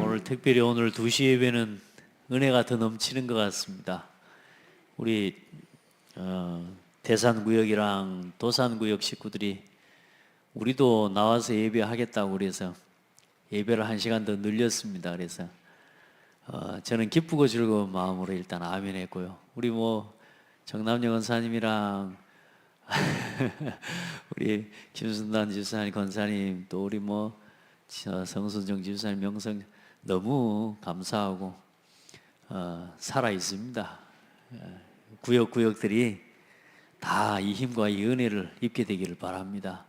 오늘 특별히 오늘 2시 예배는 은혜가 더 넘치는 것 같습니다. 우리 대산구역이랑 도산구역 식구들이 우리도 나와서 예배하겠다고 그래서 예배를 1시간 더 늘렸습니다. 그래서 저는 기쁘고 즐거운 마음으로 일단 아멘 했고요. 우리 정남영 권사님이랑 우리 김순단 집사님 권사님, 또 우리 성순정 집사님, 명성 너무 감사하고 살아 있습니다. 구역구역들이 다 이 힘과 이 은혜를 입게 되기를 바랍니다.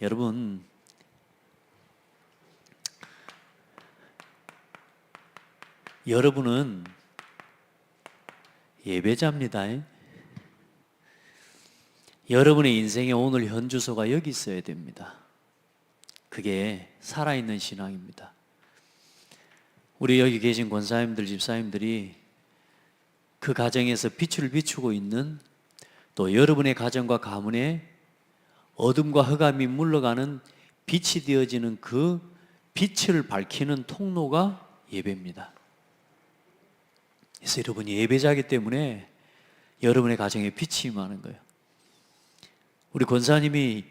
여러분, 여러분은 예배자입니다. 여러분의 인생의 오늘 현 주소가 여기 있어야 됩니다. 그게 살아있는 신앙입니다. 우리 여기 계신 권사님들, 집사님들이 그 가정에서 빛을 비추고 있는, 또 여러분의 가정과 가문에 어둠과 흑암이 물러가는 빛이 되어지는 그 빛을 밝히는 통로가 예배입니다. 그래서 여러분이 예배자이기 때문에 여러분의 가정에 빛이 임하는 거예요. 우리 권사님이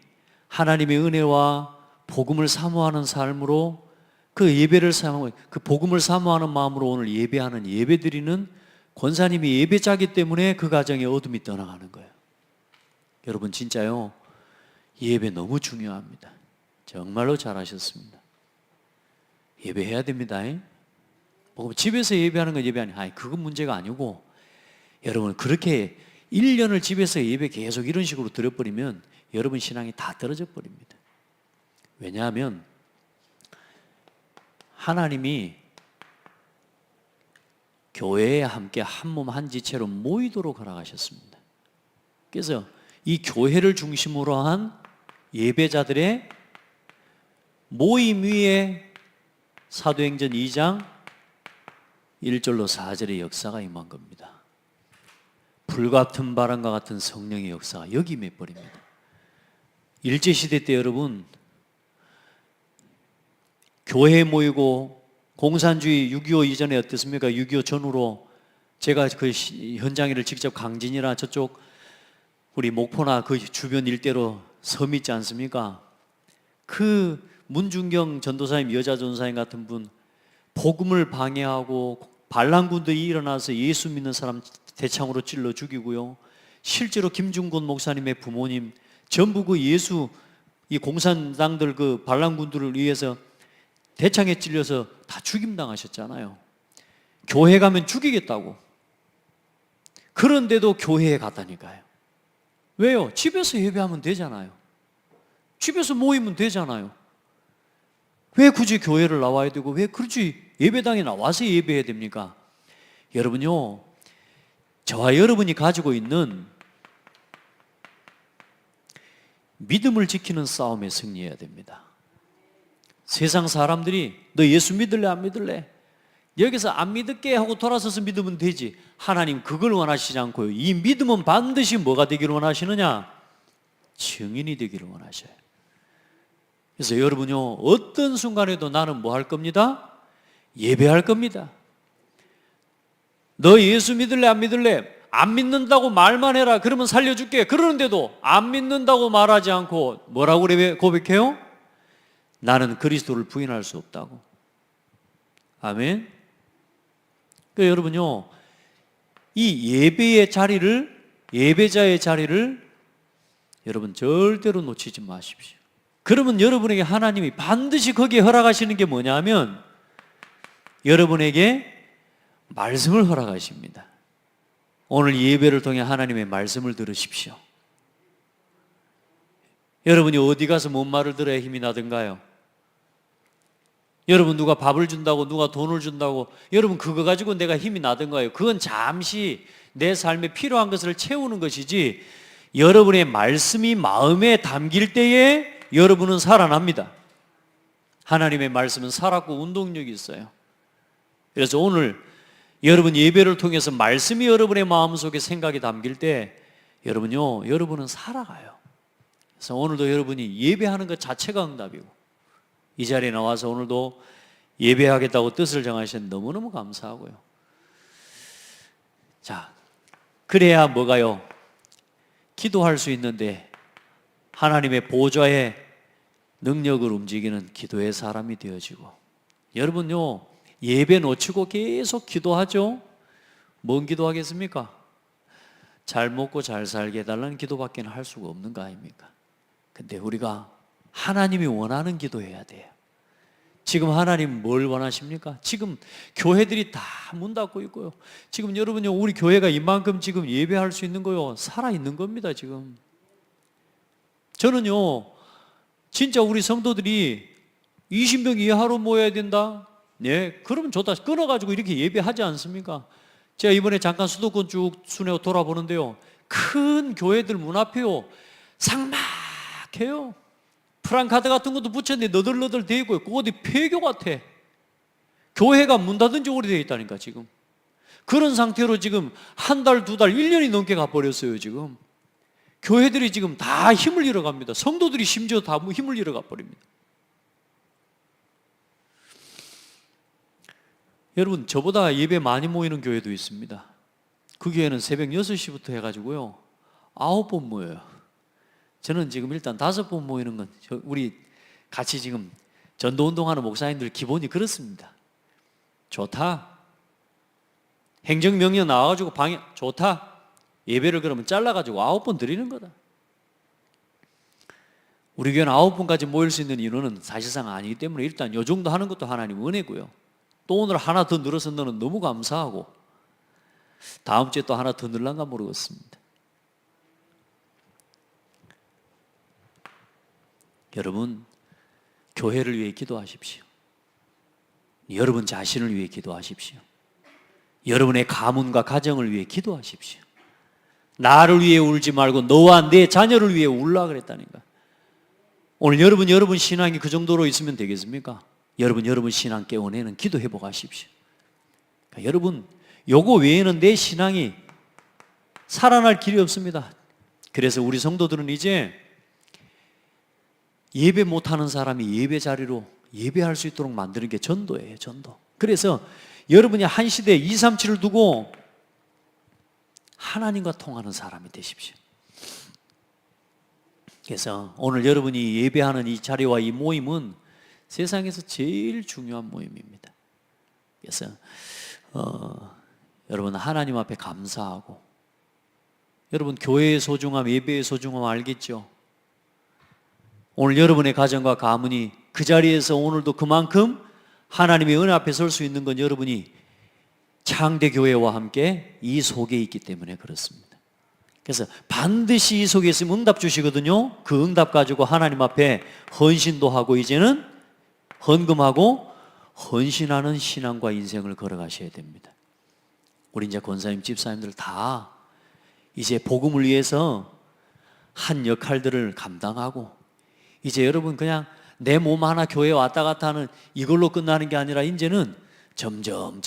하나님의 은혜와 복음을 사모하는 삶으로 그 예배를 사모하고, 그 복음을 사모하는 마음으로 오늘 예배하는, 예배드리는 권사님이 예배자이기 때문에 그 가정에 어둠이 떠나가는 거예요. 여러분, 진짜요, 예배 너무 중요합니다. 정말로 잘하셨습니다. 예배해야 됩니다. 집에서 예배하는 건 예배 아니에요. 그건 문제가 아니고, 여러분 그렇게 1년을 집에서 예배 계속 이런 식으로 드려버리면 여러분 신앙이 다 떨어져 버립니다. 왜냐하면 하나님이 교회에 함께 한 몸 한 지체로 모이도록 허락하셨습니다. 그래서 이 교회를 중심으로 한 예배자들의 모임 위에 사도행전 2장 1절로 4절의 역사가 임한 겁니다. 불같은 바람과 같은 성령의 역사가 여기 임해버립니다. 일제시대 때 여러분, 교회에 모이고 공산주의 6.25 이전에 어땠습니까? 6.25 전후로 제가 그 현장일을 직접 강진이나 저쪽 우리 목포나 그 주변 일대로 섬 있지 않습니까? 그 문중경 전도사님, 여자 전도사님 같은 분, 복음을 방해하고 반란군들이 일어나서 예수 믿는 사람 대창으로 찔러 죽이고요. 실제로 김중곤 목사님의 부모님 전부 그 예수, 이 공산당들 그 반란군들을 위해서 대창에 찔려서 다 죽임당하셨잖아요. 교회 가면 죽이겠다고. 그런데도 교회에 갔다니까요. 왜요? 집에서 예배하면 되잖아요. 집에서 모이면 되잖아요. 왜 굳이 교회를 나와야 되고, 왜 굳이 예배당에 나와서 예배해야 됩니까? 여러분요, 저와 여러분이 가지고 있는 믿음을 지키는 싸움에 승리해야 됩니다. 세상 사람들이 너 예수 믿을래 안 믿을래? 여기서 안 믿을게 하고 돌아서서 믿으면 되지. 하나님 그걸 원하시지 않고요, 이 믿음은 반드시 뭐가 되기를 원하시느냐? 증인이 되기를 원하셔요. 그래서 여러분요, 어떤 순간에도 나는 뭐 할 겁니다? 예배할 겁니다. 너 예수 믿을래 안 믿을래? 안 믿는다고 말만 해라. 그러면 살려줄게. 그러는데도 안 믿는다고 말하지 않고 뭐라고 고백해요? 나는 그리스도를 부인할 수 없다고. 아멘. 그러니까 여러분요, 이 예배의 자리를, 예배자의 자리를 여러분 절대로 놓치지 마십시오. 그러면 여러분에게 하나님이 반드시 거기에 허락하시는 게 뭐냐면 여러분에게 말씀을 허락하십니다. 오늘 예배를 통해 하나님의 말씀을 들으십시오. 여러분이 어디 가서 뭔 말을 들어야 힘이 나든가요? 여러분 누가 밥을 준다고, 누가 돈을 준다고 여러분 그거 가지고 내가 힘이 나든가요? 그건 잠시 내 삶에 필요한 것을 채우는 것이지, 여러분의 말씀이 마음에 담길 때에 여러분은 살아납니다. 하나님의 말씀은 살았고 운동력이 있어요. 그래서 오늘 여러분 예배를 통해서 말씀이 여러분의 마음속에 생각이 담길 때 여러분은 살아가요. 그래서 오늘도 여러분이 예배하는 것 자체가 응답이고 이 자리에 나와서 오늘도 예배하겠다고 뜻을 정하신 너무너무 감사하고요. 자, 그래야 뭐가요? 기도할 수 있는데 하나님의 보좌의 능력을 움직이는 기도의 사람이 되어지고, 여러분요 예배 놓치고 계속 기도하죠? 뭔 기도하겠습니까? 잘 먹고 잘 살게 해달라는 기도밖에 할 수가 없는 거 아닙니까? 근데 우리가 하나님이 원하는 기도해야 돼요. 지금 하나님 뭘 원하십니까? 지금 교회들이 다 문 닫고 있고요. 지금 여러분요, 우리 교회가 이만큼 지금 예배할 수 있는 거요, 살아있는 겁니다, 지금. 저는요, 진짜 우리 성도들이 20명 이하로 모여야 된다? 네, 그러면 좋다. 끊어가지고 이렇게 예배하지 않습니까? 제가 이번에 잠깐 수도권 쭉 순회로 돌아보는데요, 큰 교회들 문 앞에요, 삭막해요. 프랑카드 같은 것도 붙였는데 너덜너덜 돼 있고요. 그거 어디 폐교 같아. 교회가 문 닫은 지 오래되어 있다니까, 지금. 그런 상태로 지금 한 달, 두 달, 1년이 넘게 가버렸어요, 지금. 교회들이 지금 다 힘을 잃어갑니다. 성도들이 심지어 다 힘을 잃어가 버립니다. 여러분, 저보다 예배 많이 모이는 교회도 있습니다. 그 교회는 새벽 6시부터 해가지고요, 9번 모여요. 저는 지금 일단 5번 모이는 건, 우리 같이 지금 전도운동하는 목사님들 기본이 그렇습니다. 좋다. 행정명령 나와가지고 좋다. 예배를 그러면 잘라가지고 9번 드리는 거다. 우리 교회는 9번까지 모일 수 있는 인원은 사실상 아니기 때문에 일단 이 정도 하는 것도 하나님 은혜고요. 또 오늘 하나 더 늘어서 너는 너무 감사하고, 다음 주에 또 하나 더 늘란가 모르겠습니다. 여러분, 교회를 위해 기도하십시오. 여러분 자신을 위해 기도하십시오. 여러분의 가문과 가정을 위해 기도하십시오. 나를 위해 울지 말고 너와 내 자녀를 위해 울라 그랬다니까. 오늘 여러분 신앙이 그 정도로 있으면 되겠습니까? 여러분 신앙 깨워내는 기도 회복하십시오. 그러니까 여러분, 요거 외에는 내 신앙이 살아날 길이 없습니다. 그래서 우리 성도들은 이제 예배 못하는 사람이 예배 자리로 예배할 수 있도록 만드는 게 전도예요, 전도. 그래서 여러분이 한 시대에 237을 두고 하나님과 통하는 사람이 되십시오. 그래서 오늘 여러분이 예배하는 이 자리와 이 모임은 세상에서 제일 중요한 모임입니다. 그래서 여러분 하나님 앞에 감사하고, 여러분 교회의 소중함, 예배의 소중함 알겠죠? 오늘 여러분의 가정과 가문이 그 자리에서 오늘도 그만큼 하나님의 은혜 앞에 설 수 있는 건 여러분이 창대교회와 함께 이 속에 있기 때문에 그렇습니다. 그래서 반드시 이 속에 있으면 응답 주시거든요. 그 응답 가지고 하나님 앞에 헌신도 하고 이제는 헌금하고 헌신하는 신앙과 인생을 걸어가셔야 됩니다. 우리 이제 권사님, 집사님들 다 이제 복음을 위해서 한 역할들을 감당하고, 이제 여러분 그냥 내 몸 하나 교회에 왔다 갔다 하는 이걸로 끝나는 게 아니라 이제는 점점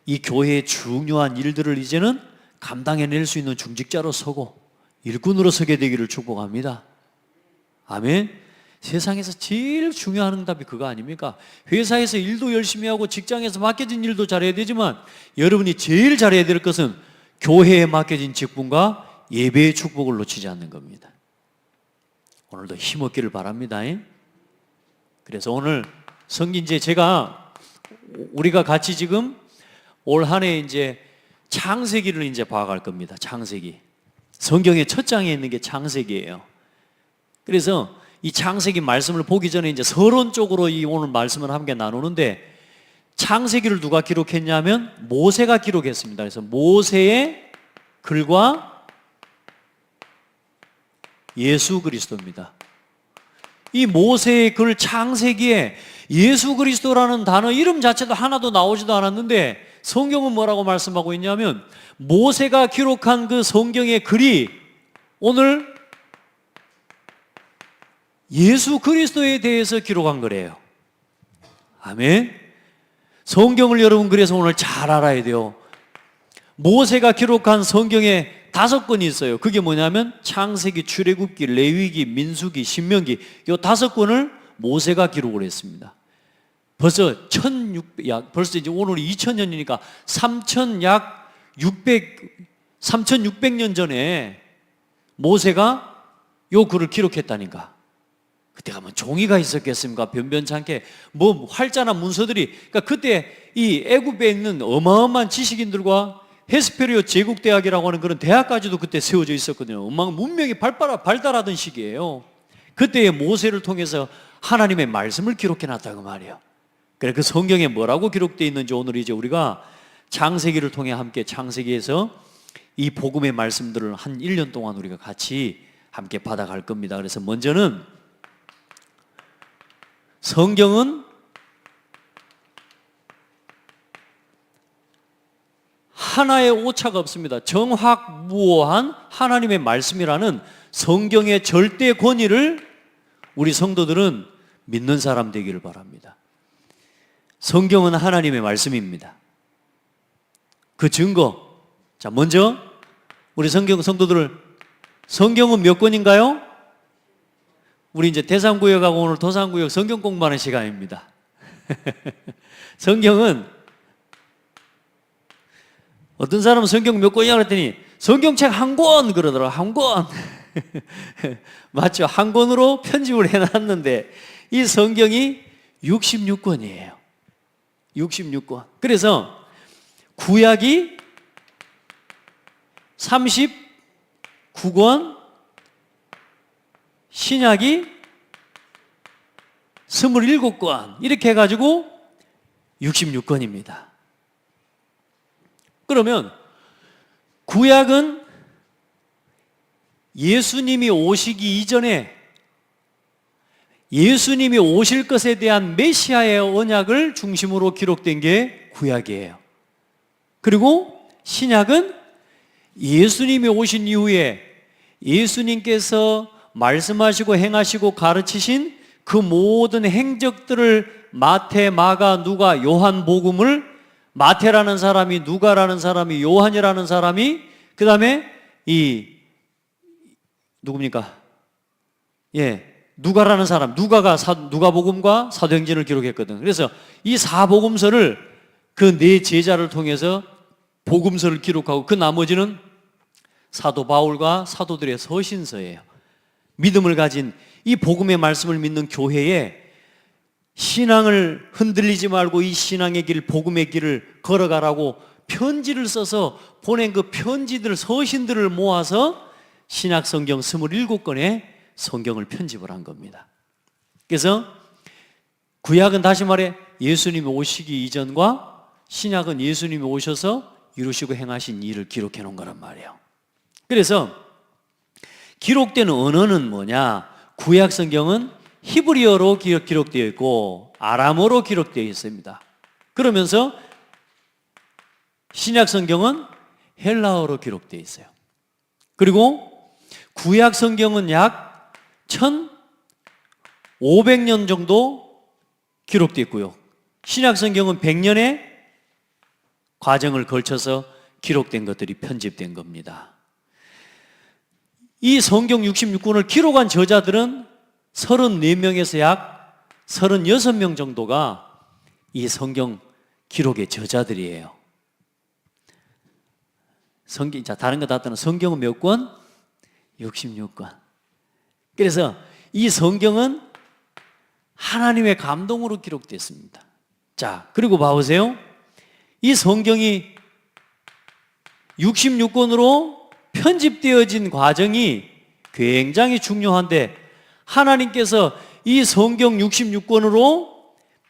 이 교회의 중요한 일들을 이제는 감당해낼 수 있는 중직자로 서고 일꾼으로 서게 되기를 축복합니다. 아멘. 세상에서 제일 중요한 응답이 그거 아닙니까? 회사에서 일도 열심히 하고 직장에서 맡겨진 일도 잘해야 되지만 여러분이 제일 잘해야 될 것은 교회에 맡겨진 직분과 예배의 축복을 놓치지 않는 겁니다. 오늘도 힘없기를 바랍니다. 그래서 오늘 성gin제 제가 우리가 같이 지금 올 한 해 이제 창세기를 이제 봐갈 겁니다. 창세기. 성경의 첫 장에 있는 게 창세기예요. 그래서 이 창세기 말씀을 보기 전에 이제 서론적으로 이 오늘 말씀을 함께 나누는데, 창세기를 누가 기록했냐면 모세가 기록했습니다. 그래서 모세의 글과 예수 그리스도입니다. 이 모세의 글 창세기에 예수 그리스도라는 단어 이름 자체도 하나도 나오지도 않았는데 성경은 뭐라고 말씀하고 있냐면 모세가 기록한 그 성경의 글이 오늘 예수 그리스도에 대해서 기록한 거래요. 아멘. 성경을 여러분 그래서 오늘 잘 알아야 돼요. 모세가 기록한 성경의 5권이 있어요. 그게 뭐냐면 창세기, 출애굽기, 레위기, 민수기, 신명기, 이 5권을 모세가 기록을 했습니다. 벌써 벌써 이제 오늘이 2000년이니까 3600년 전에 모세가 요 글을 기록했다니까. 그때가 뭐 종이가 있었겠습니까? 변변찮게 뭐 활자나 문서들이, 그러니까 그때 이 애굽에 있는 어마어마한 지식인들과 헤스페리오 제국대학이라고 하는 그런 대학까지도 그때 세워져 있었거든요. 문명이 발달하던 시기예요. 그때의 모세를 통해서 하나님의 말씀을 기록해 놨다고 말이에요. 그래, 그 성경에 뭐라고 기록되어 있는지 오늘 이제 우리가 창세기를 통해 함께 창세기에서 이 복음의 말씀들을 한 1년 동안 우리가 같이 함께 받아갈 겁니다. 그래서 먼저는 성경은 하나의 오차가 없습니다. 정확무오한 하나님의 말씀이라는 성경의 절대 권위를 우리 성도들은 믿는 사람 되기를 바랍니다. 성경은 하나님의 말씀입니다. 그 증거, 자, 먼저 우리 성도들을, 성경은 몇 권인가요? 우리 이제 대산구역하고 오늘 도산구역 성경 공부하는 시간입니다. 성경은, 어떤 사람은 성경 몇 권이냐 그랬더니 성경책 한 권 그러더라고요. 한 권. 맞죠? 한 권으로 편집을 해놨는데 이 성경이 66권이에요. 66권. 그래서 구약이 39권, 신약이 27권, 이렇게 해가지고 66권입니다. 그러면 구약은 예수님이 오시기 이전에 예수님이 오실 것에 대한 메시아의 언약을 중심으로 기록된 게 구약이에요. 그리고 신약은 예수님이 오신 이후에 예수님께서 말씀하시고 행하시고 가르치신 그 모든 행적들을 마태, 마가, 누가, 요한 복음을 마태라는 사람이, 누가라는 사람이, 요한이라는 사람이, 그 다음에 누굽니까? 누가라는 사람, 누가가 누가복음과 사도행전을 기록했거든. 그래서 이 사복음서를 그 네 제자를 통해서 복음서를 기록하고 그 나머지는 사도 바울과 사도들의 서신서예요. 믿음을 가진 이 복음의 말씀을 믿는 교회에 신앙을 흔들리지 말고 이 신앙의 길, 복음의 길을 걸어가라고 편지를 써서 보낸 그 편지들, 서신들을 모아서 신약 성경 27권의 성경을 편집을 한 겁니다. 그래서 구약은 다시 말해 예수님이 오시기 이전과 신약은 예수님이 오셔서 이루시고 행하신 일을 기록해 놓은 거란 말이에요. 그래서 기록된 언어는 뭐냐? 구약 성경은 히브리어로 기록되어 있고 아람어로 기록되어 있습니다. 그러면서 신약 성경은 헬라어로 기록되어 있어요. 그리고 구약 성경은 약 1500년 정도 기록되어 있고요. 신약 성경은 100년의 과정을 걸쳐서 기록된 것들이 편집된 겁니다. 이 성경 66권을 기록한 저자들은 34명에서 약 36명 정도가 이 성경 기록의 저자들이에요. 자, 다른 거 다 떠나 성경은 몇 권? 66권. 그래서 이 성경은 하나님의 감동으로 기록됐습니다. 자, 그리고 봐보세요. 이 성경이 66권으로 편집되어진 과정이 굉장히 중요한데 하나님께서 이 성경 66권으로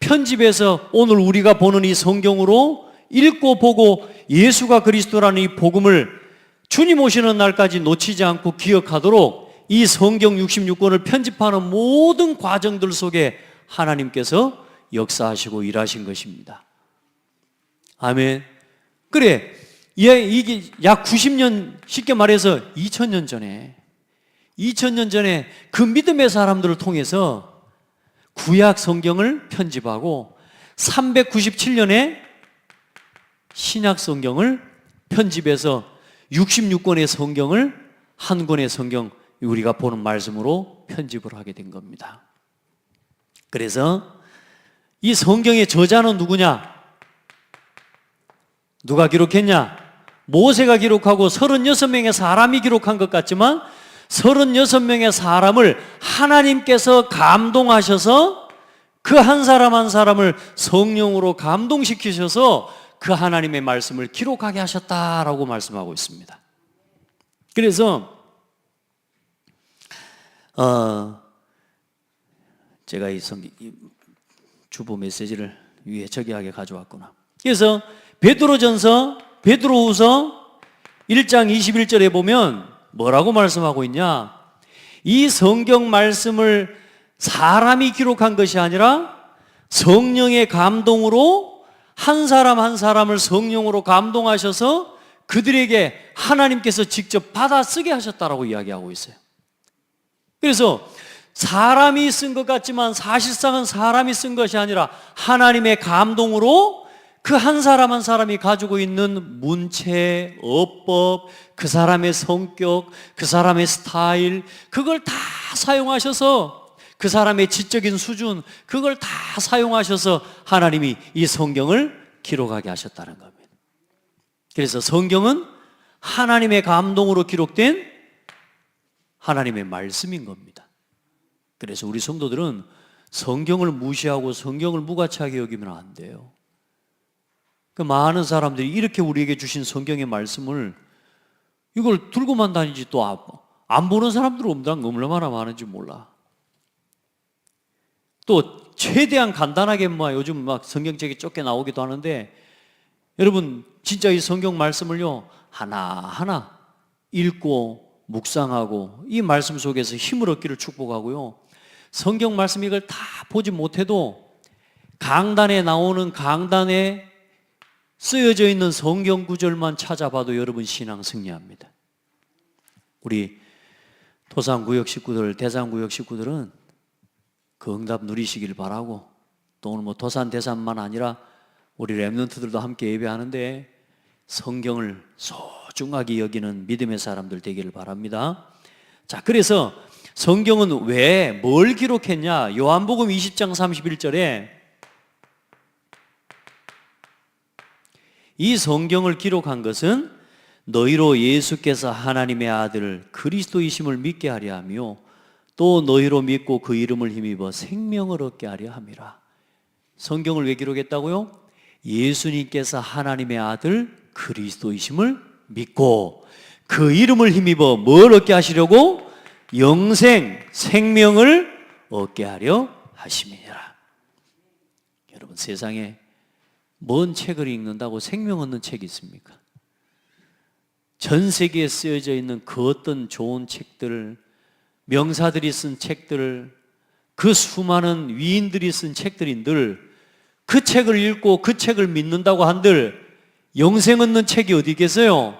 편집해서 오늘 우리가 보는 이 성경으로 읽고 보고 예수가 그리스도라는 이 복음을 주님 오시는 날까지 놓치지 않고 기억하도록 이 성경 66권을 편집하는 모든 과정들 속에 하나님께서 역사하시고 일하신 것입니다. 아멘. 그래, 이게 약 90년, 쉽게 말해서 2000년 전에 그 믿음의 사람들을 통해서 구약 성경을 편집하고 397년에 신약 성경을 편집해서 66권의 성경을 한 권의 성경, 우리가 보는 말씀으로 편집을 하게 된 겁니다. 그래서 이 성경의 저자는 누구냐? 누가 기록했냐? 모세가 기록하고 36명의 사람이 기록한 것 같지만 36명의 사람을 하나님께서 감동하셔서 그 한 사람 한 사람을 성령으로 감동시키셔서 그 하나님의 말씀을 기록하게 하셨다라고 말씀하고 있습니다. 그래서 제가 이 주보 메시지를 위에 저기하게 가져왔구나. 그래서 베드로전서, 베드로후서 1장 21절에 보면 뭐라고 말씀하고 있냐? 이 성경 말씀을 사람이 기록한 것이 아니라 성령의 감동으로 한 사람 한 사람을 성령으로 감동하셔서 그들에게 하나님께서 직접 받아 쓰게 하셨다라고 이야기하고 있어요. 그래서 사람이 쓴 것 같지만 사실상은 사람이 쓴 것이 아니라 하나님의 감동으로 그 한 사람 한 사람이 가지고 있는 문체, 어법, 그 사람의 성격, 그 사람의 스타일, 그걸 다 사용하셔서 그 사람의 지적인 수준, 그걸 다 사용하셔서 하나님이 이 성경을 기록하게 하셨다는 겁니다. 그래서 성경은 하나님의 감동으로 기록된 하나님의 말씀인 겁니다. 그래서 우리 성도들은 성경을 무시하고 성경을 무가치하게 여기면 안 돼요. 그 많은 사람들이 이렇게 우리에게 주신 성경의 말씀을 이걸 들고만 다니지 또 안 보는 사람들은 얼마나 많은지 몰라. 또 최대한 간단하게 요즘 성경책이 쫓겨 나오기도 하는데 여러분 진짜 이 성경 말씀을요 하나하나 읽고 묵상하고 이 말씀 속에서 힘을 얻기를 축복하고요. 성경 말씀 이걸 다 보지 못해도 강단에 나오는 강단에 쓰여져 있는 성경 구절만 찾아봐도 여러분 신앙 승리합니다. 우리 토산구역 식구들, 대산구역 식구들은 그 응답 누리시길 바라고 또 오늘 토산 대산만 아니라 우리 렘넌트들도 함께 예배하는데 성경을 소중하게 여기는 믿음의 사람들 되기를 바랍니다. 자, 그래서 성경은 왜 뭘 기록했냐? 요한복음 20장 31절에 이 성경을 기록한 것은 너희로 예수께서 하나님의 아들 그리스도이심을 믿게 하려 하며 또 너희로 믿고 그 이름을 힘입어 생명을 얻게 하려 함이라. 성경을 왜 기록했다고요? 예수님께서 하나님의 아들 그리스도이심을 믿고 그 이름을 힘입어 뭘 얻게 하시려고? 영생, 생명을 얻게 하려 하심이니라. 여러분 세상에 뭔 책을 읽는다고 생명 얻는 책이 있습니까? 전 세계에 쓰여져 있는 그 어떤 좋은 책들, 명사들이 쓴 책들, 그 수많은 위인들이 쓴 책들인들 그 책을 읽고 그 책을 믿는다고 한들 영생 얻는 책이 어디 계세요?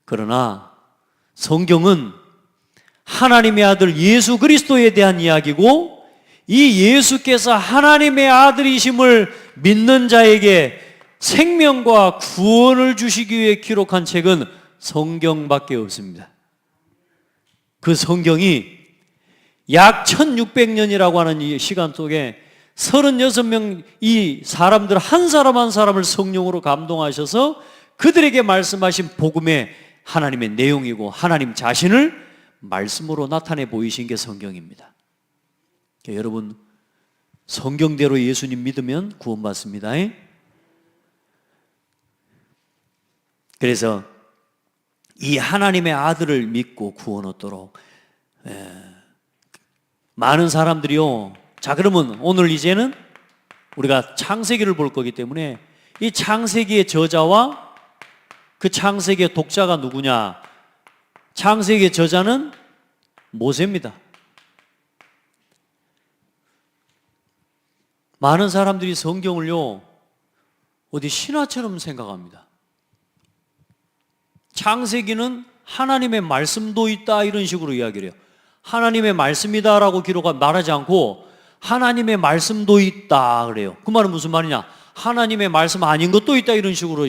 그러나 성경은 하나님의 아들 예수 그리스도에 대한 이야기고 이 예수께서 하나님의 아들이심을 믿는 자에게 생명과 구원을 주시기 위해 기록한 책은 성경밖에 없습니다. 그 성경이 약 1600년이라고 하는 이 시간 속에 36명 이 사람들 한 사람 한 사람을 성령으로 감동하셔서 그들에게 말씀하신 복음의 하나님의 내용이고 하나님 자신을 말씀으로 나타내 보이신 게 성경입니다. 여러분 성경대로 예수님 믿으면 구원받습니다. 그래서 이 하나님의 아들을 믿고 구원 얻도록 많은 사람들이요. 자, 그러면 오늘 이제는 우리가 창세기를 볼 거기 때문에 이 창세기의 저자와 그 창세기의 독자가 누구냐? 창세기의 저자는 모세입니다. 많은 사람들이 성경을요 어디 신화처럼 생각합니다. 창세기는 하나님의 말씀도 있다 이런 식으로 이야기를 해요. 하나님의 말씀이다라고 말하지 않고 하나님의 말씀도 있다 그래요. 그 말은 무슨 말이냐? 하나님의 말씀 아닌 것도 있다 이런 식으로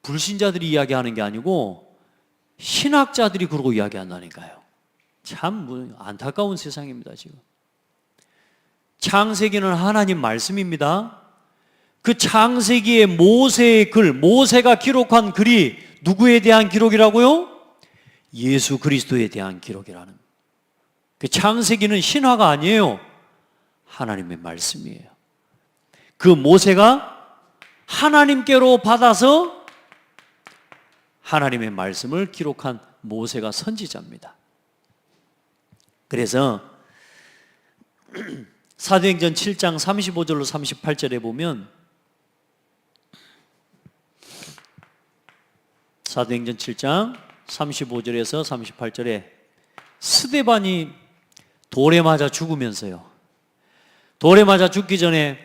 불신자들이 이야기하는 게 아니고 신학자들이 그러고 이야기한다니까요. 참 안타까운 세상입니다, 지금. 창세기는 하나님 말씀입니다. 그 창세기의 모세의 글, 모세가 기록한 글이 누구에 대한 기록이라고요? 예수 그리스도에 대한 기록이라는. 그 창세기는 신화가 아니에요. 하나님의 말씀이에요. 그 모세가 하나님께로 받아서 하나님의 말씀을 기록한 모세가 선지자입니다. 그래서 사도행전 7장 35절로 38절에 보면, 사도행전 7장 35절에서 38절에 스데반이 돌에 맞아 죽으면서요, 돌에 맞아 죽기 전에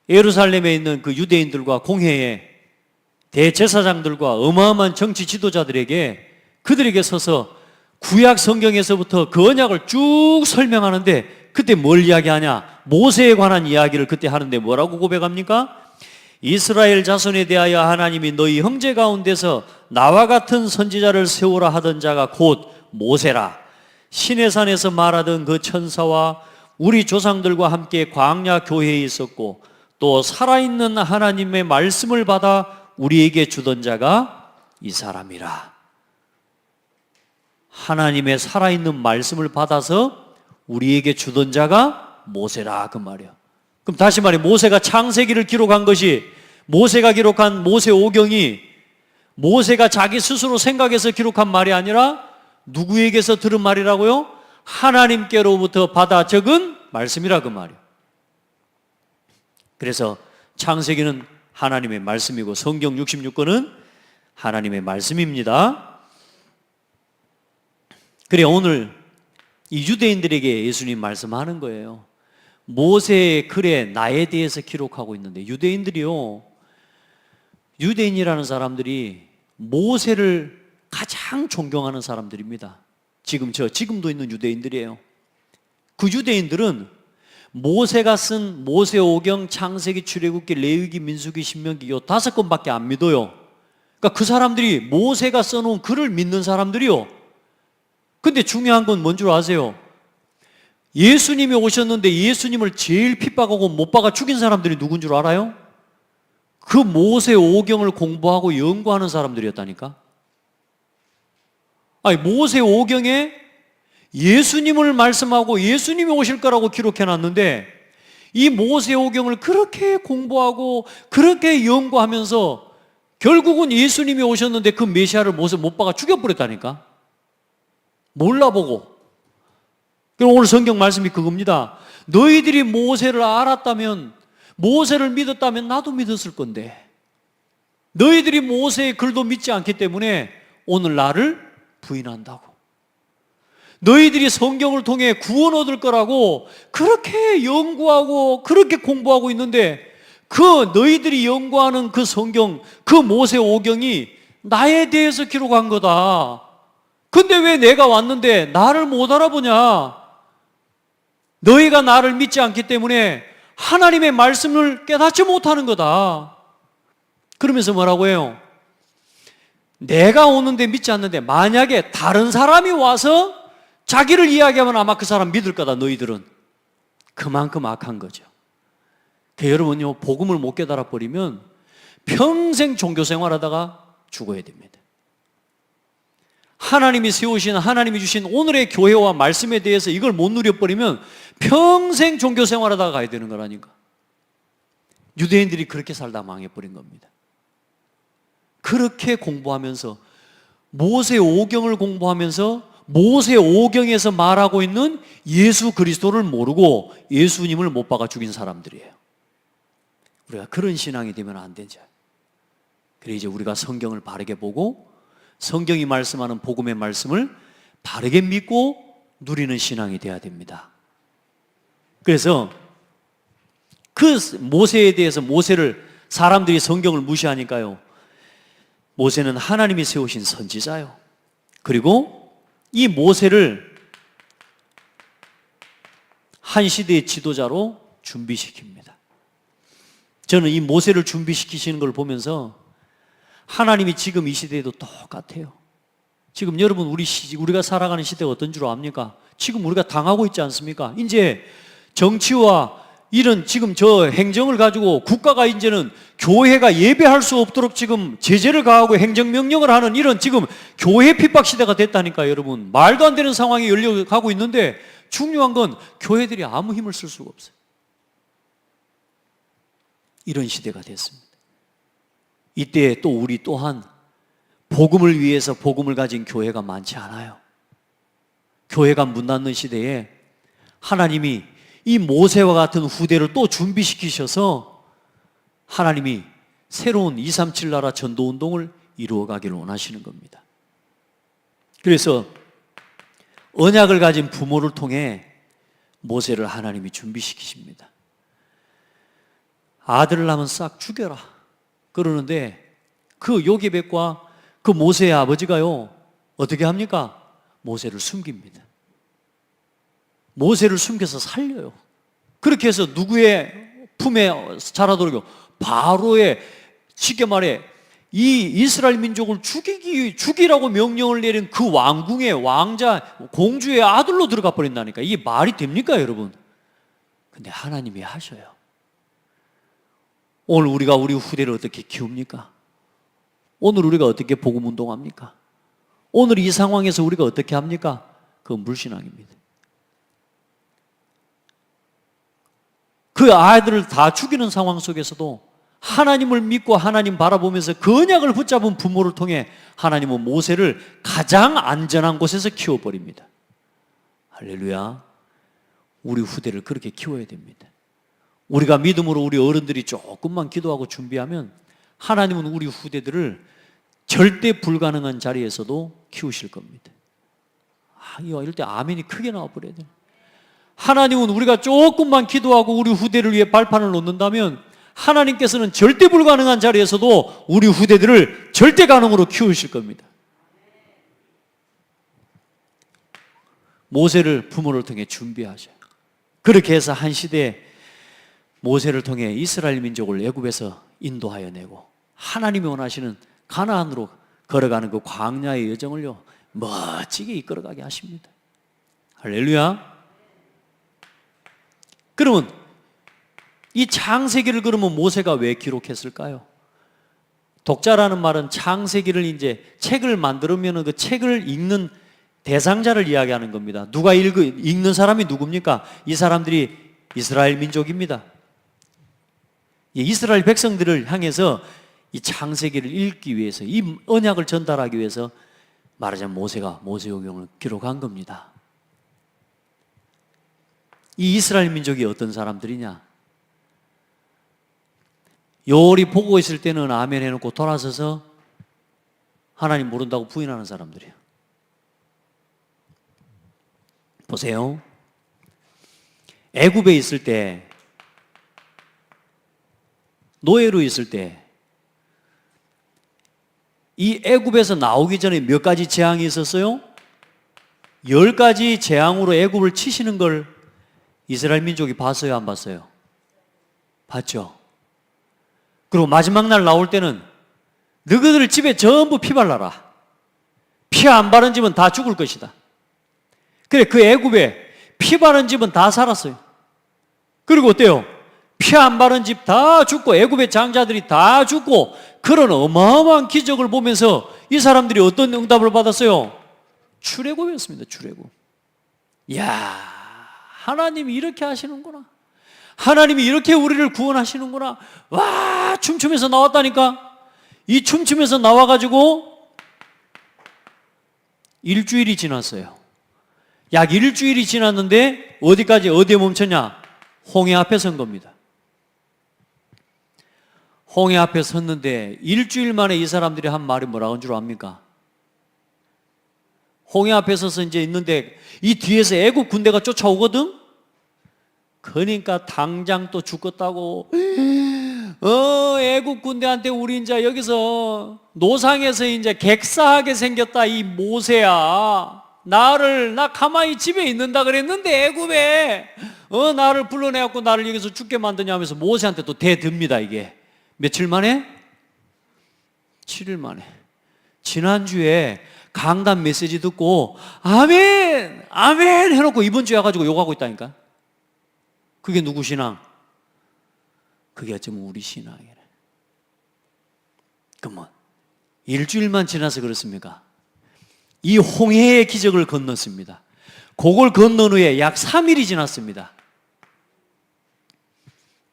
예루살렘에 있는 그 유대인들과 공회의 대제사장들과 어마어마한 정치 지도자들에게, 그들에게 서서 구약 성경에서부터 그 언약을 쭉 설명하는데, 그때 뭘 이야기하냐? 모세에 관한 이야기를 그때 하는데 뭐라고 고백합니까? 이스라엘 자손에 대하여 하나님이 너희 형제 가운데서 나와 같은 선지자를 세우라 하던 자가 곧 모세라. 시내산에서 말하던 그 천사와 우리 조상들과 함께 광야 교회에 있었고, 또 살아있는 하나님의 말씀을 받아 우리에게 주던 자가 이 사람이라. 하나님의 살아있는 말씀을 받아서 우리에게 주던 자가 모세라, 그 말이야. 그럼 다시 말해, 모세가 창세기를 기록한 것이, 모세가 기록한 모세 오경이 모세가 자기 스스로 생각해서 기록한 말이 아니라 누구에게서 들은 말이라고요? 하나님께로부터 받아 적은 말씀이라, 그 말이야. 그래서 창세기는 하나님의 말씀이고 성경 66권은 하나님의 말씀입니다. 그래, 오늘 이 유대인들에게 예수님 말씀하는 거예요. 모세의 글에 나에 대해서 기록하고 있는데, 유대인들이요, 유대인이라는 사람들이 모세를 가장 존경하는 사람들입니다. 지금도 있는 유대인들이에요. 그 유대인들은 모세가 쓴 모세오경, 창세기, 출애굽기, 레위기, 민수기, 신명기 요 5권밖에 안 믿어요. 그러니까 그 사람들이 모세가 써놓은 글을 믿는 사람들이요. 근데 중요한 건 뭔 줄 아세요? 예수님이 오셨는데 예수님을 제일 핍박하고 못 박아 죽인 사람들이 누군 줄 알아요? 그 모세오경을 공부하고 연구하는 사람들이었다니까. 아니, 모세오경에 예수님을 말씀하고 예수님이 오실 거라고 기록해놨는데, 이 모세오경을 그렇게 공부하고 그렇게 연구하면서 결국은 예수님이 오셨는데 그 메시아를 모세 못 박아 죽여버렸다니까. 몰라보고. 그럼 오늘 성경 말씀이 그겁니다. 너희들이 모세를 알았다면, 모세를 믿었다면 나도 믿었을 건데, 너희들이 모세의 글도 믿지 않기 때문에 오늘 나를 부인한다고. 너희들이 성경을 통해 구원 얻을 거라고 그렇게 연구하고 그렇게 공부하고 있는데, 그 너희들이 연구하는 그 성경, 그 모세오경이 나에 대해서 기록한 거다. 근데 왜 내가 왔는데 나를 못 알아보냐? 너희가 나를 믿지 않기 때문에 하나님의 말씀을 깨닫지 못하는 거다. 그러면서 뭐라고 해요? 내가 오는데 믿지 않는데, 만약에 다른 사람이 와서 자기를 이야기하면 아마 그 사람 믿을 거다, 너희들은. 그만큼 악한 거죠. 여러분요, 복음을 못 깨달아 버리면 평생 종교 생활하다가 죽어야 됩니다. 하나님이 세우신, 하나님이 주신 오늘의 교회와 말씀에 대해서 이걸 못 누려버리면 평생 종교 생활하다가 가야 되는 거라니까. 유대인들이 그렇게 살다 망해버린 겁니다. 그렇게 공부하면서, 모세오경을 공부하면서 모세오경에서 말하고 있는 예수 그리스도를 모르고 예수님을 못 박아 죽인 사람들이에요. 우리가 그런 신앙이 되면 안 되죠. 그래, 이제 우리가 성경을 바르게 보고 성경이 말씀하는 복음의 말씀을 바르게 믿고 누리는 신앙이 되어야 됩니다. 그래서 그 모세에 대해서, 모세를 사람들이 성경을 무시하니까요, 모세는 하나님이 세우신 선지자요. 그리고 이 모세를 한 시대의 지도자로 준비시킵니다. 저는 이 모세를 준비시키시는 걸 보면서 하나님이 지금 이 시대에도 똑같아요. 지금 여러분 우리가 살아가는 시대가 어떤 줄 압니까? 지금 우리가 당하고 있지 않습니까? 이제 정치와 이런 지금 저 행정을 가지고 국가가 이제는 교회가 예배할 수 없도록 지금 제재를 가하고 행정명령을 하는 이런 지금 교회 핍박 시대가 됐다니까 여러분. 말도 안 되는 상황이 열려가고 있는데 중요한 건 교회들이 아무 힘을 쓸 수가 없어요. 이런 시대가 됐습니다. 이때 또 우리 또한 복음을 위해서 복음을 가진 교회가 많지 않아요. 교회가 문 닫는 시대에 하나님이 이 모세와 같은 후대를 또 준비시키셔서 하나님이 새로운 237 나라 전도운동을 이루어가기를 원하시는 겁니다. 그래서 언약을 가진 부모를 통해 모세를 하나님이 준비시키십니다. 아들을 낳으면 싹 죽여라 그러는데 그 요게벳과 그 모세의 아버지가요 어떻게 합니까? 모세를 숨깁니다. 모세를 숨겨서 살려요. 그렇게 해서 누구의 품에 자라도록 바로의 쉽게 말해 이 이스라엘 민족을 죽이라고 명령을 내린 그 왕궁의 왕자 공주의 아들로 들어가 버린다니까. 이게 말이 됩니까 여러분? 근데 하나님이 하셔요. 오늘 우리가 우리 후대를 어떻게 키웁니까? 오늘 우리가 어떻게 복음 운동합니까? 오늘 이 상황에서 우리가 어떻게 합니까? 그건 불신앙입니다. 그 아이들을 다 죽이는 상황 속에서도 하나님을 믿고 하나님 바라보면서 그 언약을 붙잡은 부모를 통해 하나님은 모세를 가장 안전한 곳에서 키워버립니다. 할렐루야. 우리 후대를 그렇게 키워야 됩니다. 우리가 믿음으로 우리 어른들이 조금만 기도하고 준비하면 하나님은 우리 후대들을 절대 불가능한 자리에서도 키우실 겁니다. 이럴 때 아멘이 크게 나와버려야 돼요. 하나님은 우리가 조금만 기도하고 우리 후대를 위해 발판을 놓는다면 하나님께서는 절대 불가능한 자리에서도 우리 후대들을 절대 가능으로 키우실 겁니다. 모세를 부모를 통해 준비하셔요. 그렇게 해서 한 시대에 모세를 통해 이스라엘 민족을 애굽에서 인도하여 내고 하나님이 원하시는 가나안으로 걸어가는 그 광야의 여정을요 멋지게 이끌어가게 하십니다. 할렐루야. 그러면 이 창세기를 그러면 모세가 왜 기록했을까요? 독자라는 말은 창세기를 이제 책을 만들면 그 책을 읽는 대상자를 이야기하는 겁니다. 누가 읽는 사람이 누굽니까? 이 사람들이 이스라엘 민족입니다. 이스라엘 백성들을 향해서 이 창세기를 읽기 위해서 이 언약을 전달하기 위해서 말하자면 모세가 모세오경을 기록한 겁니다. 이 이스라엘 민족이 어떤 사람들이냐? 요리 보고 있을 때는 아멘 해놓고 돌아서서 하나님 모른다고 부인하는 사람들이에요. 보세요. 애굽에 있을 때, 노예로 있을 때, 이 애굽에서 나오기 전에 몇 가지 재앙이 있었어요? 10가지 재앙으로 애굽을 치시는 걸 이스라엘 민족이 봤어요, 안 봤어요? 봤죠? 그리고 마지막 날 나올 때는 너희들 집에 전부 피 발라라. 피 안 바른 집은 다 죽을 것이다. 그래, 그 애굽에 피 바른 집은 다 살았어요. 그리고 어때요? 피 안 바른 집 다 죽고 애굽의 장자들이 다 죽고 그런 어마어마한 기적을 보면서 이 사람들이 어떤 응답을 받았어요? 출애굽이었습니다. 출애굽. 이야, 하나님이 이렇게 하시는구나. 하나님이 이렇게 우리를 구원하시는구나. 와, 춤추면서 나왔다니까. 이 춤추면서 나와가지고 일주일이 지났어요. 약 일주일이 지났는데 어디에 멈췄냐? 홍해 앞에 선 겁니다. 홍해 앞에 섰는데 일주일 만에 이 사람들이 한 말이 뭐라고 한 줄 압니까? 홍해 앞에 서서 이제 있는데 이 뒤에서 애국 군대가 쫓아오거든? 그러니까 당장 또 죽겠다고 애국 군대한테 우리 이제 여기서 노상에서 이제 객사하게 생겼다 이 모세야. 나 가만히 집에 있는다 그랬는데 애굽에 나를 불러내갖고 나를 여기서 죽게 만드냐 하면서 모세한테 또 대듭니다. 이게 며칠 만에 7일 만에. 지난주에 강단 메시지 듣고 아멘! 아멘! 해놓고 이번 주에 와가지고 욕하고 있다니까. 그게 누구 신앙? 그게 어쩌면 우리 신앙이래. 그러면 일주일만 지나서 그렇습니까? 이 홍해의 기적을 건넜습니다. 그걸 건넌 후에 약 3일이 지났습니다.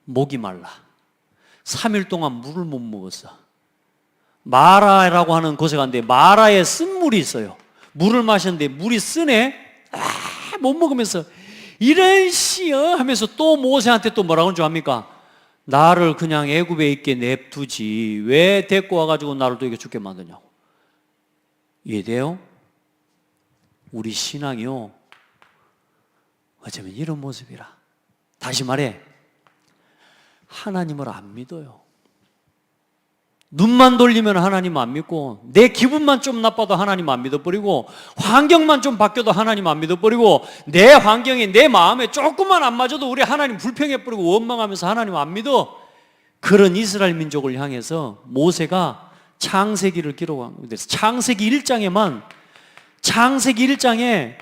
목이 말라. 3일 동안 물을 못 먹었어. 마라라고 하는 곳에 갔는데 마라에 쓴 물이 있어요. 물을 마셨는데 물이 쓰네. 못 먹으면서 이런 씨여 하면서 또 모세한테 또 뭐라고 하는 줄 압니까? 나를 그냥 애굽에 있게 냅두지 왜 데리고 와가지고 나를 또 이렇게 죽게 만드냐고. 이해돼요? 우리 신앙이요 어쩌면 이런 모습이라. 다시 말해, 하나님을 안 믿어요. 눈만 돌리면 하나님 안 믿고, 내 기분만 좀 나빠도 하나님 안 믿어버리고, 환경만 좀 바뀌어도 하나님 안 믿어버리고, 내 환경에 내 마음에 조금만 안 맞아도 우리 하나님 불평해버리고 원망하면서 하나님 안 믿어. 그런 이스라엘 민족을 향해서 모세가 창세기를 기록한 거예요. 창세기 1장에만 창세기 1장에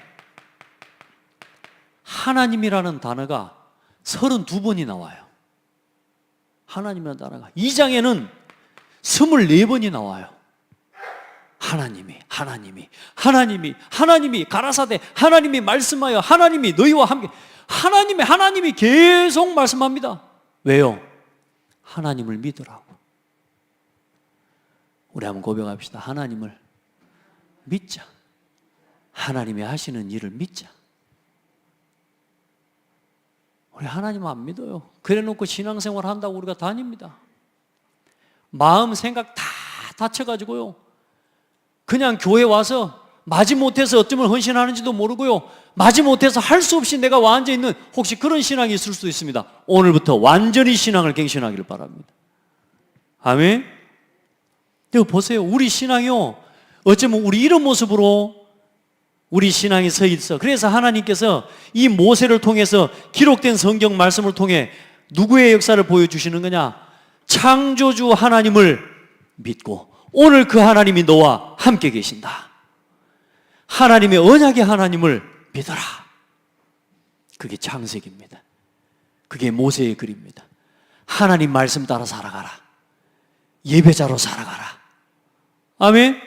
하나님이라는 단어가 32번이 나와요. 하나님이라는 단어가 2장에는 24번이 나와요. 하나님이 가라사대, 하나님이 말씀하여, 하나님이 너희와 함께, 하나님이 계속 말씀합니다. 왜요? 하나님을 믿으라고. 우리 한번 고백합시다. 하나님을 믿자. 하나님이 하시는 일을 믿자. 우리 하나님 안 믿어요. 그래 놓고 신앙생활 한다고 우리가 다닙니다. 마음 생각 다 다쳐가지고요, 그냥 교회 와서 마지못해서 어쩌면 헌신하는지도 모르고요, 마지못해서 할 수 없이 내가 완전히 있는, 혹시 그런 신앙이 있을 수도 있습니다. 오늘부터 완전히 신앙을 갱신하기를 바랍니다. 아멘. 근데 보세요, 우리 신앙이요 어쩌면 우리 이런 모습으로 우리 신앙이 서 있어. 그래서 하나님께서 이 모세를 통해서 기록된 성경 말씀을 통해 누구의 역사를 보여주시는 거냐? 창조주 하나님을 믿고 오늘 그 하나님이 너와 함께 계신다. 하나님의 언약의 하나님을 믿어라. 그게 창세기입니다. 그게 모세의 글입니다. 하나님 말씀 따라 살아가라. 예배자로 살아가라. 아멘.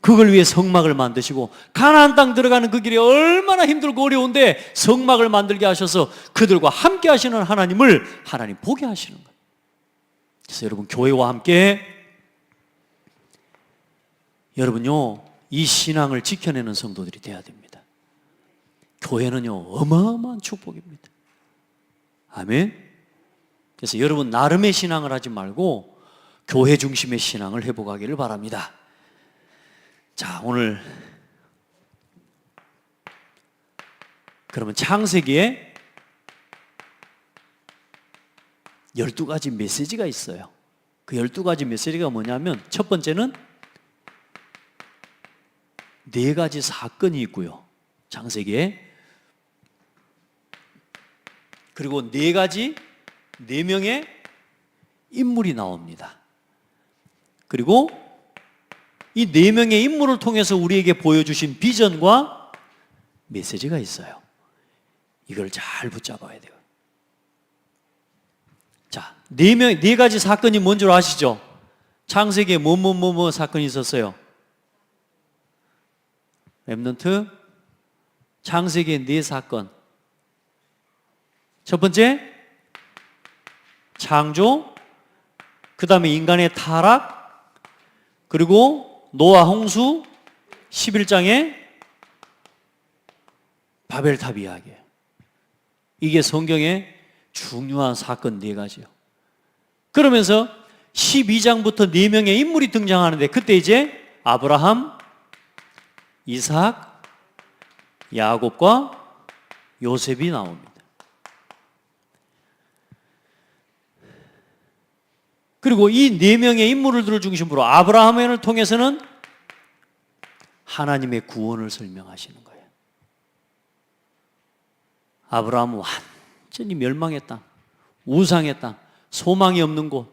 그걸 위해 성막을 만드시고, 가나안 땅 들어가는 그 길이 얼마나 힘들고 어려운데 성막을 만들게 하셔서 그들과 함께 하시는 하나님을 하나님 보게 하시는 거예요. 그래서 여러분, 교회와 함께 여러분요 이 신앙을 지켜내는 성도들이 돼야 됩니다. 교회는요 어마어마한 축복입니다. 아멘. 그래서 여러분 나름의 신앙을 하지 말고 교회 중심의 신앙을 회복하기를 바랍니다. 자, 오늘 그러면 창세기에 12가지 메시지가 있어요. 그 12가지 메시지가 뭐냐면, 첫 번째는 4가지 사건이 있고요, 창세기에. 그리고 4명의 인물이 나옵니다. 그리고 이 4명의 인물을 통해서 우리에게 보여주신 비전과 메시지가 있어요. 이걸 잘 붙잡아야 돼요. 자, 4가지 사건이 뭔 줄 아시죠? 창세기에 뭐 사건이 있었어요? 렘넌트, 창세기의 4사건. 첫 번째, 창조, 그 다음에 인간의 타락, 그리고 노아 홍수, 11장에 바벨탑 이야기예요. 이게 성경의 중요한 사건 4가지요. 그러면서 12장부터 4명의 인물이 등장하는데, 그때 이제 아브라함, 이삭, 야곱과 요셉이 나옵니다. 그리고 이 4명의 인물들을 중심으로 아브라함을 통해서는 하나님의 구원을 설명하시는 거예요. 아브라함은 완전히 멸망의 땅, 우상의 땅, 소망이 없는 곳.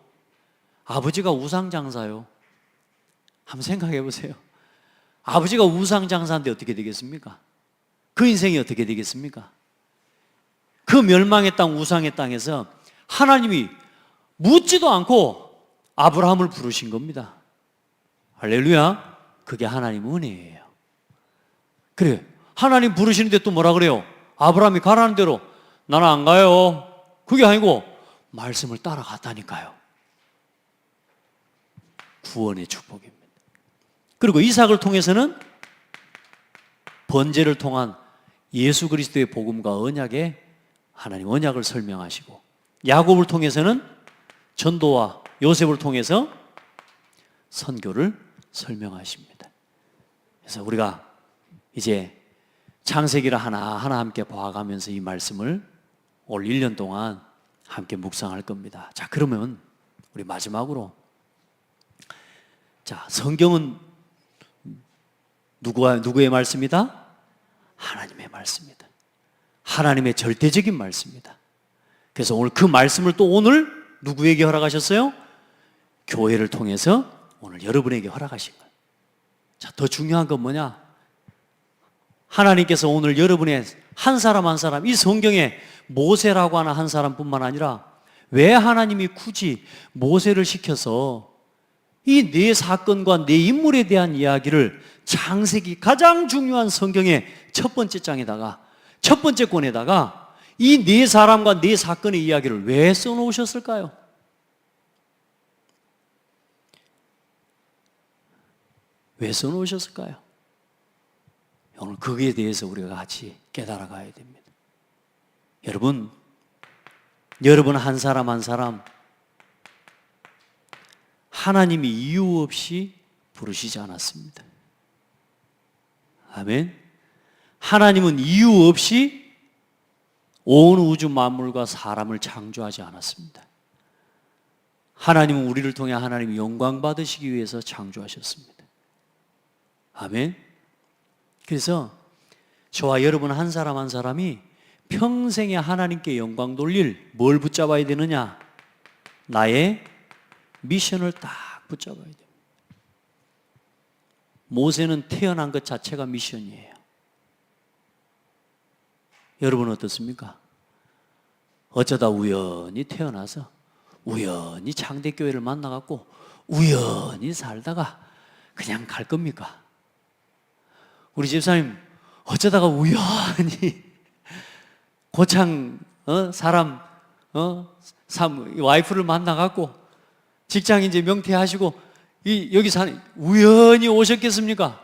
아버지가 우상장사요. 한번 생각해 보세요. 아버지가 우상장사인데 어떻게 되겠습니까? 그 인생이 어떻게 되겠습니까? 그 멸망의 땅, 우상의 땅에서 하나님이 묻지도 않고 아브라함을 부르신 겁니다. 할렐루야. 그게 하나님 은혜예요. 그래, 하나님 부르시는데 또 뭐라 그래요? 아브라함이 가라는 대로 나는 안 가요. 그게 아니고 말씀을 따라갔다니까요. 구원의 축복입니다. 그리고 이삭을 통해서는 번제를 통한 예수 그리스도의 복음과 언약에 하나님 언약을 설명하시고, 야곱을 통해서는 전도와 요셉을 통해서 선교를 설명하십니다. 그래서 우리가 이제 창세기를 하나하나 함께 봐가면서 이 말씀을 올 1년 동안 함께 묵상할 겁니다. 자, 그러면 우리 마지막으로, 자, 성경은 누구의 말씀이다? 하나님의 말씀이다. 하나님의 절대적인 말씀이다. 그래서 오늘 그 말씀을 또 오늘 누구에게 허락하셨어요? 교회를 통해서 오늘 여러분에게 허락하신 거예요. 자, 더 중요한 건 뭐냐? 하나님께서 오늘 여러분의 한 사람 한 사람, 이 성경에 모세라고 하는 한 사람뿐만 아니라 왜 하나님이 굳이 모세를 시켜서 이 네 사건과 네 인물에 대한 이야기를 창세기 가장 중요한 성경의 첫 번째 장에다가, 첫 번째 권에다가 이 네 사람과 네 사건의 이야기를 왜 써놓으셨을까요? 왜 써놓으셨을까요? 오늘 거기에 대해서 우리가 같이 깨달아 가야 됩니다. 여러분 한 사람 한 사람 하나님이 이유 없이 부르시지 않았습니다. 아멘. 하나님은 이유 없이 온 우주 만물과 사람을 창조하지 않았습니다. 하나님은 우리를 통해 하나님이 영광 받으시기 위해서 창조하셨습니다. 아멘. 그래서 저와 여러분 한 사람 한 사람이 평생에 하나님께 영광 돌릴 뭘 붙잡아야 되느냐? 나의 미션을 딱 붙잡아야 됩니다. 모세는 태어난 것 자체가 미션이에요. 여러분 어떻습니까? 어쩌다 우연히 태어나서 우연히 창대교회를 만나갖고 우연히 살다가 그냥 갈 겁니까? 우리 집사님 어쩌다가 우연히 고창 사람 와이프를 만나갖고 직장 이제 명퇴하시고 여기 사는 우연히 오셨겠습니까?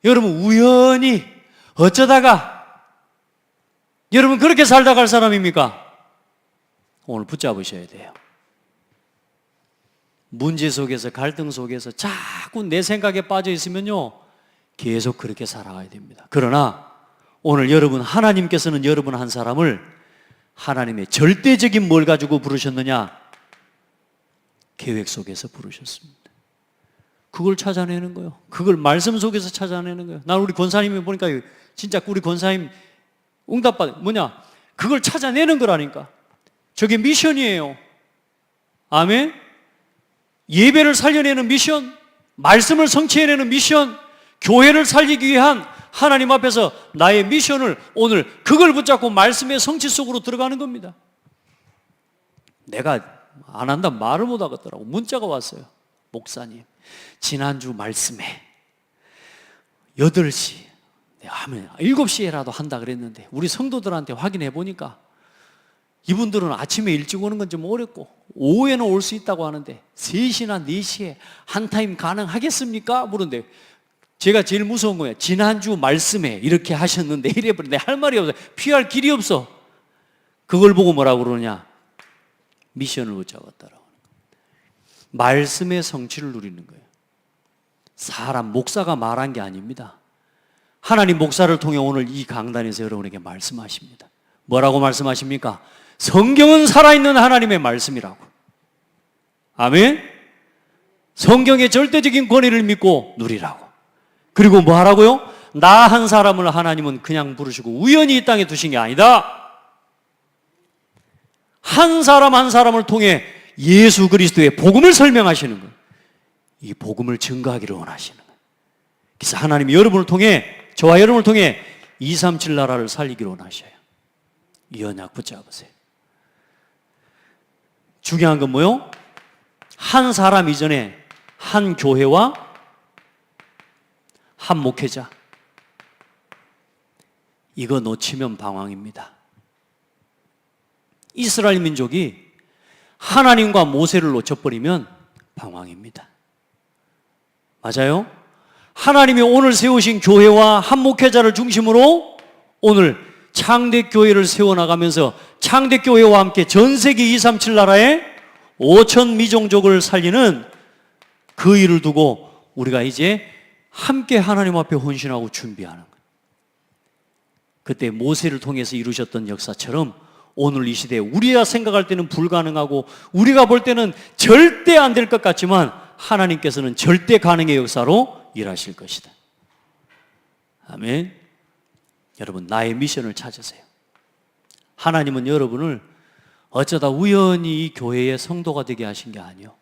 여러분 우연히 어쩌다가 여러분 그렇게 살다 갈 사람입니까? 오늘 붙잡으셔야 돼요. 문제 속에서 갈등 속에서 자꾸 내 생각에 빠져 있으면요 계속 그렇게 살아가야 됩니다. 그러나 오늘 여러분 하나님께서는 여러분 한 사람을 하나님의 절대적인 뭘 가지고 부르셨느냐? 계획 속에서 부르셨습니다. 그걸 찾아내는 거예요. 그걸 말씀 속에서 찾아내는 거예요. 난 우리 권사님이 보니까 진짜 우리 권사님 응답받 뭐냐? 그걸 찾아내는 거라니까. 저게 미션이에요. 아멘. 예배를 살려내는 미션, 말씀을 성취해내는 미션, 교회를 살리기 위한 하나님 앞에서 나의 미션을 오늘 그걸 붙잡고 말씀의 성취 속으로 들어가는 겁니다. 내가 안 한다 말을 못 하겠더라고. 문자가 왔어요. 목사님, 지난주 말씀에 8시 내가 하면 7시에라도 한다 그랬는데 우리 성도들한테 확인해 보니까 이분들은 아침에 일찍 오는 건 좀 어렵고 오후에는 올 수 있다고 하는데 3시나 4시에 한 타임 가능하겠습니까? 물은데 제가 제일 무서운 거예요. 지난주 말씀에 이렇게 하셨는데 이래버리는데 할 말이 없어. 피할 길이 없어. 그걸 보고 뭐라고 그러냐? 미션을 붙잡았다라고. 말씀의 성취를 누리는 거예요. 사람, 목사가 말한 게 아닙니다. 하나님 목사를 통해 오늘 이 강단에서 여러분에게 말씀하십니다. 뭐라고 말씀하십니까? 성경은 살아있는 하나님의 말씀이라고. 아멘? 성경의 절대적인 권위를 믿고 누리라고. 그리고 뭐 하라고요? 나 한 사람을 하나님은 그냥 부르시고 우연히 이 땅에 두신 게 아니다. 한 사람 한 사람을 통해 예수 그리스도의 복음을 설명하시는 거예요. 이 복음을 증거하기를 원하시는 거예요. 그래서 하나님이 여러분을 통해, 저와 여러분을 통해 237 나라를 살리기를 원하셔요. 이 언약 붙잡으세요. 중요한 건 뭐요? 한 사람 이전에 한 교회와 한 목회자. 이거 놓치면 방황입니다. 이스라엘 민족이 하나님과 모세를 놓쳐버리면 방황입니다. 맞아요? 하나님이 오늘 세우신 교회와 한 목회자를 중심으로 오늘 창대교회를 세워나가면서 창대교회와 함께 전세계 237 나라의 5천 미종족을 살리는 그 일을 두고 우리가 이제 함께 하나님 앞에 헌신하고 준비하는 거예요. 그때 모세를 통해서 이루셨던 역사처럼 오늘 이 시대에 우리가 생각할 때는 불가능하고 우리가 볼 때는 절대 안 될 것 같지만 하나님께서는 절대 가능의 역사로 일하실 것이다. 아멘. 여러분, 나의 미션을 찾으세요. 하나님은 여러분을 어쩌다 우연히 이 교회의 성도가 되게 하신 게 아니요,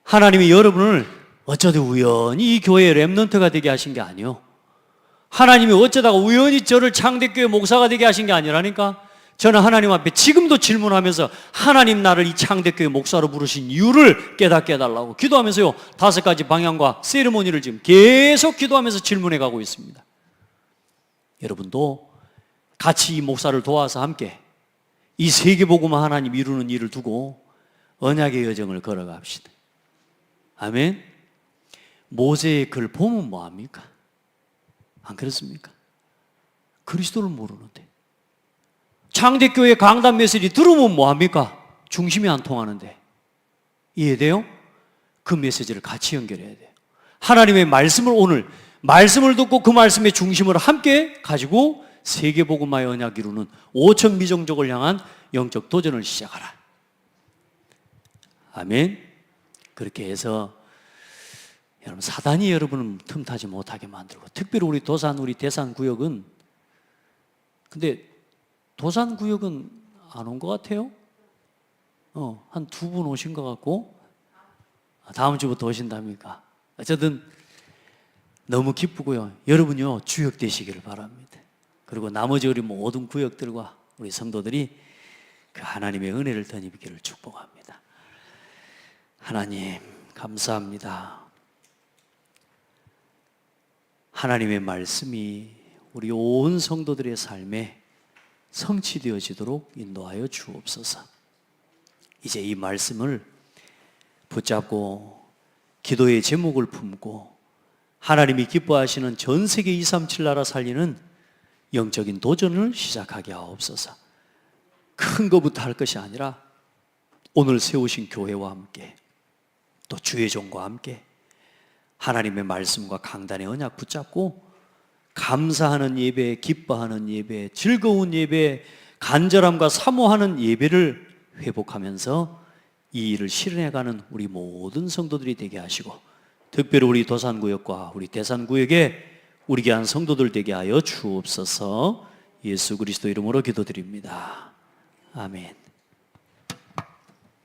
하나님이 여러분을 어쩌다 우연히 이 교회의 렘넌트가 되게 하신 게 아니요, 하나님이 어쩌다가 우연히 저를 창대교회 목사가 되게 하신 게 아니라니까. 저는 하나님 앞에 지금도 질문하면서 하나님 나를 이 창대교회 목사로 부르신 이유를 깨닫게 해달라고 기도하면서요, 5가지 방향과 세리머니를 지금 계속 기도하면서 질문해 가고 있습니다. 여러분도 같이 이 목사를 도와서 함께 이 세계복음화 하나님 이루는 일을 두고 언약의 여정을 걸어갑시다. 아멘. 모세의 글 보면 뭐합니까? 안 그렇습니까? 그리스도를 모르는데. 창대교회 강단 메시지 들으면 뭐합니까? 중심이 안 통하는데. 이해돼요? 그 메시지를 같이 연결해야 돼요. 하나님의 말씀을 오늘 말씀을 듣고 그 말씀의 중심을 함께 가지고 세계복음화의 언약 이루는 5천 미종족을 향한 영적 도전을 시작하라. 아멘. 그렇게 해서 여러분, 사단이 여러분을 틈타지 못하게 만들고, 특별히 우리 도산, 우리 대산 구역은, 근데 도산 구역은 안 온 것 같아요. 한 2분 오신 것 같고, 다음 주부터 오신답니까? 어쨌든 너무 기쁘고요. 여러분요, 주역 되시기를 바랍니다. 그리고 나머지 우리 모든 구역들과 우리 성도들이 그 하나님의 은혜를 덧입기를 축복합니다. 하나님 감사합니다. 하나님의 말씀이 우리 온 성도들의 삶에 성취되어지도록 인도하여 주옵소서. 이제 이 말씀을 붙잡고 기도의 제목을 품고 하나님이 기뻐하시는 전 세계 237 나라 살리는 영적인 도전을 시작하게 하옵소서. 큰 것부터 할 것이 아니라 오늘 세우신 교회와 함께 또 주의 종과 함께 하나님의 말씀과 강단의 언약 붙잡고 감사하는 예배, 기뻐하는 예배, 즐거운 예배, 간절함과 사모하는 예배를 회복하면서 이 일을 실현해가는 우리 모든 성도들이 되게 하시고, 특별히 우리 도산구역과 우리 대산구역에 우리 교한 성도들 되게 하여 주옵소서. 예수 그리스도 이름으로 기도드립니다. 아멘.